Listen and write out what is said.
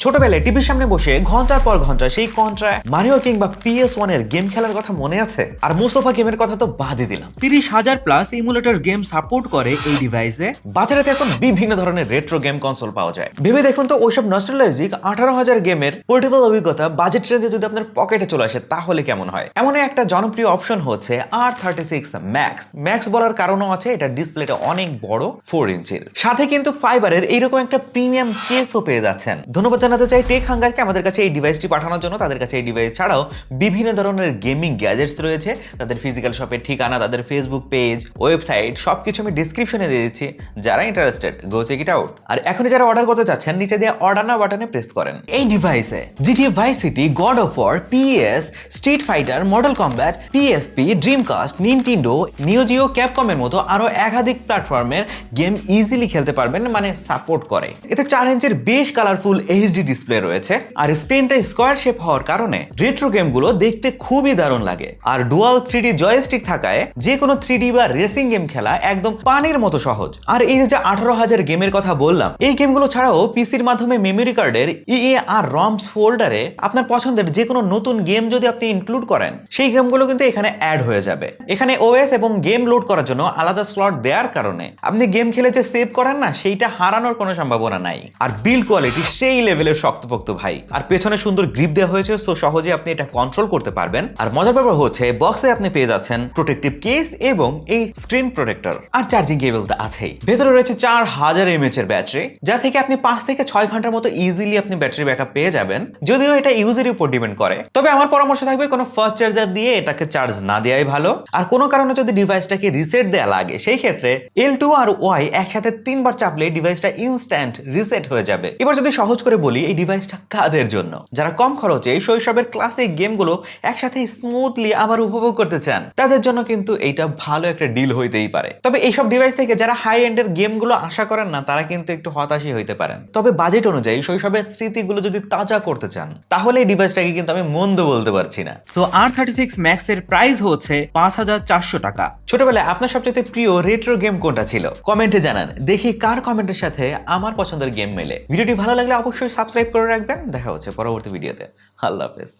ছোটবেলায় টিভির সামনে বসে ঘন্টার পর ঘন্টা সেই কন্ট্রা, মারিও কিংবা PS1 এর গেম খেলার কথা মনে আছে? আর মোস্তফা গেমের কথা তো বাদই দিলাম। 30,000 প্লাস ইমুলেটর গেম সাপোর্ট করে এই ডিভাইসে। বাজারে এখন বিভিন্ন ধরনের রেট্রো গেম কনসোল পাওয়া যায়। ভেবে দেখুন তো ওইসব নস্টালজিক 18,000 গেমের পোর্টেবল অভিজ্ঞতা বাজেট রেঞ্জে যদি আপনার পকেটে চলে আসে তাহলে কেমন হয়? এমন একটা জনপ্রিয় অপশন হচ্ছে R36 Max। ম্যাক্স বলার কারণও আছে, এটা ডিসপ্লেটা অনেক বড়, 4 ইঞ্চির, সাথে কিন্তু ফাইবারের এইরকম একটা প্রিমিয়াম কেসও পেয়ে যাচ্ছেন। ধন্যবাদ জানাতে চাই টেক হাঙ্গারকে আমাদের কাছে এই ডিভাইসটি পাঠানোর জন্য। তাদের কাছে এই ডিভাইস ছাড়াও বিভিন্ন ধরনের গেমিং গ্যাজেটস রয়েছে। তাদের ফিজিক্যাল শপের ঠিকানা, তাদের ফেসবুক পেজ, ওয়েবসাইট সবকিছু আমি ডিসক্রিপশনে দিয়ে দিচ্ছি। যারা interested go check it out. আর এখনই যারা অর্ডার করতে চাচ্ছেন নিচে দিয়ে অর্ডার নাও বাটনে প্রেস করেন। এই ডিভাইসে GTA Vice City, God of War, PS, Street Fighter, Mortal Kombat, PSP, Dreamcast, Nintendo, Neo Geo, ক্যাপকমের মতো আরো একাধিক প্ল্যাটফর্মের গেম ইজিলি খেলতে পারবেন, মানে সাপোর্ট করে। এতে 4 ইঞ্চের বেশ কালারফুল HD ডিসপ্লে রয়েছে। আর স্ক্রিনটা স্কোয়ার শেপ হওয়ার কারণে রেট্রো গেমগুলো দেখতে খুবই দারুণ লাগে। আর ডুয়াল 3D জয়স্টিক থাকায় যে কোনো 3D বা রেসিং গেম খেলা একদম পানির মতো সহজ। আর এই যে 18,000 গেমের কথা বললাম, এই গেমগুলো ছাড়াও পিসির মাধ্যমে মেমোরি কার্ডের EAR ROMs ফোল্ডারে আপনার পছন্দের যে কোনো নতুন গেম যদি আপনি ইনক্লুড করেন, সেই গেমগুলো কিন্তু এখানে অ্যাড হয়ে যাবে। এখানে OS এবং গেম লোড করার জন্য আলাদা স্লট দেওয়ার কারণে আপনি গেম খেলে যে সেভ করেন না, সেইটা হারানোর কোনো সম্ভাবনা নাই। আর বিল্ড কোয়ালিটি সেই লেভেলের শক্তপোক্ত ভাই। আর পেছনে সুন্দর গ্রিপ দেওয়া হয়েছে, সো সহজে আপনি এটা কন্ট্রোল করতে পারবেন। আর মজার ব্যাপার হচ্ছে বক্সে আপনি পেয়ে যাচ্ছেন প্রোটেক্টিভ কেস এবং এই স্ক্রিন প্রোটেক্টর। আর চার্জিং কেবল তো আছেই। ভেতরে রয়েছে 4000 mAh এর ব্যাটারি, যা থেকে আপনি 5 থেকে 6 ঘন্টার মতো ইজিলি আপনি ব্যাটারি ব্যাকআপ পেয়ে যাবেন। যদিও এটা ইউজের উপর ডিপেন্ড করে, তবে আমার পরামর্শ থাকবে কোনো ফাস্ট চার্জার দিয়ে এটাকে চার্জ না দেওয়াই ভালো। আর কোনো কারণে যদি ডিভাইসটাকে রিসেট দেওয়া লাগে, সেই ক্ষেত্রে L2 আর Y একসাথে 3 বার চাপলে ডিভাইসটা ইনস্ট্যান্ট রিসেট হয়ে যাবে। এবার যদি সহজ করে বলি, এই ডিভাইসটা কাদের জন্য? যারা কম খরচে শৈশবের ক্লাসিক গেমগুলো একসাথে স্মুথলি আবার উপভোগ করতে চান, তাদের জন্য কিন্তু এইটা ভালো একটা ডিল হইতেই পারে। তবে এইসব ডিভাইস থেকে যারা হাই এন্ডের গেমগুলো আশা করেন না, তারা কিন্তু একটু হতাশই হইতে পারেন। তবে বাজেট অনুযায়ী শৈশবের স্মৃতিগুলো যদি তাজা করতে চান, তাহলে এই ডিভাইসটাকে কিন্তু আমি মন্দ বলতে পারছি না। সো R36 Max এর প্রাইস হচ্ছে 5,400 টাকা। ছোটবেলায় আপনার সবচেয়ে প্রিয় রেট্রো গেম কোনটা ছিল? কমেন্টে জানান, দেখি কার কমেন্টের সাথে আমার পছন্দের গেম মেলে। ভিডিওটি ভালো লাগলে অবশ্যই সাবস্ক্রাইব করে রাখবেন। দেখা হচ্ছে পরবর্তী ভিডিওতে। আল্লাহ হাফেজ।